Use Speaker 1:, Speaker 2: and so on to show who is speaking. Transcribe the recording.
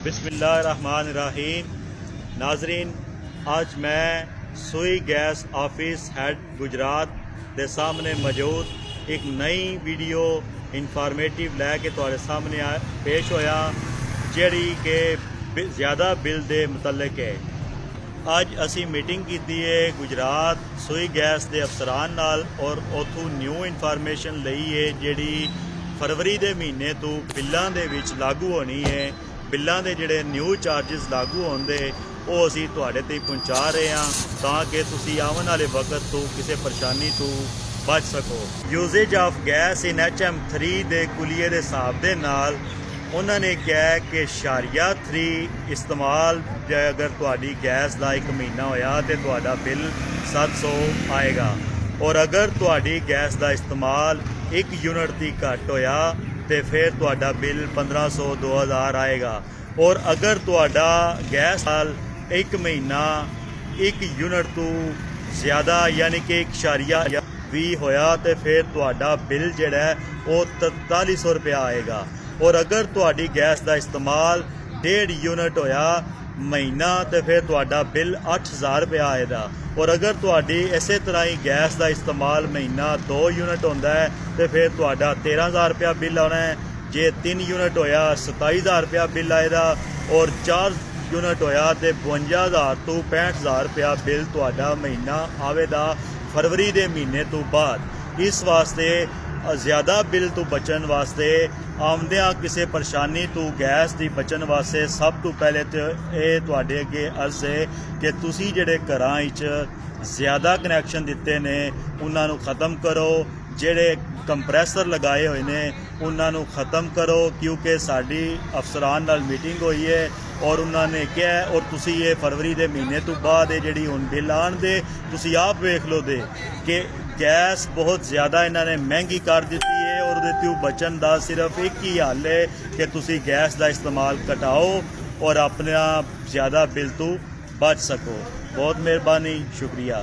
Speaker 1: बिस्मिल्लाहिर्रहमानिर्रहीम। नाजरीन, आज मैं सुई गैस ऑफिस हैड गुजरात के सामने मौजूद एक नई वीडियो इनफॉर्मेटिव लैके तुहाडे सामने पेश होया जिहड़ी कि ज़्यादा बिल दे मुतलक है। अज असी मीटिंग की है गुजरात सुई गैस के अफसरान नाल और उथों न्यू इनफॉर्मेशन लई है जिहड़ी फरवरी के महीने तो बिलों के विच लागू होनी है। बिलों के जोड़े न्यू चार्जिस लागू होंदे वो असी तुहाडे ते पहुँचा रहे हैं ताकि तुसी आने वाले वक्त तो किसी परेशानी तो बच सको। Usage of gas in HM3 के कुलिये के हिसाब के नाल उन्होंने कहा कि *3 इस्तेमाल अगर तुहाडी गैस का एक महीना होया तो तुहाडा बिल 700 आएगा और अगर तुहाडी गैस का इस्तेमाल 1 यूनिट की घट होया तो फिर तुहाडा बिल 1500-2000 आएगा और अगर तुहाडा गैस साल 1 महीना 1 यूनिट तो ज़्यादा यानी कि 1.20 होया तो फिर तुहाडा बिल जिहड़ा है वो 4300 रुपया आएगा और अगर तुहाडी गैस का इस्तेमाल 1.5 यूनिट होया महीना तो फिर तुहाडा बिल 8000 रुपया आएगा और अगर तुहाडी इस तरह ही गैस का इस्तेमाल महीना 2 यूनिट होंदा है तो फिर तुहाडा 13000 रुपया बिल आना है। जे 3 यूनिट होया 27000 रुपया बिल आएगा और 4 यूनिट होया तो 52000 तो 65000 रुपया बिल तुहाडा महीना आवेगा फरवरी के महीने तो बाद। इस वास्ते ज़्यादा बिल तो बचन वास्ते आमदियाँ किसी परेशानी तो गैस की बचन वास्ते सब तो पहले तो ये तुहाडे अगे अर्ज़ है कि तुसी जिहड़े घरां विच ज़्यादा कनैक्शन दिते ने उन्होंने ख़त्म करो, जिहड़े कंप्रैसर लगाए हुए ने उन्होंने ख़त्म करो क्योंकि साडी अफसरान नाल मीटिंग हुई है और उन्होंने कहा और तुसी ये फरवरी के महीने तो बाद जिहड़ी हुण बिल आण दे तुसी आप वेख लो दे कि गैस बहुत ज़्यादा इन्होंने महंगी कर दी है और उहदे बचन का सिर्फ एक ही हल है कि तुसी गैस का इस्तेमाल घटाओ और अपना ज़्यादा बिल तो बच सको। बहुत मेहरबानी, शुक्रिया।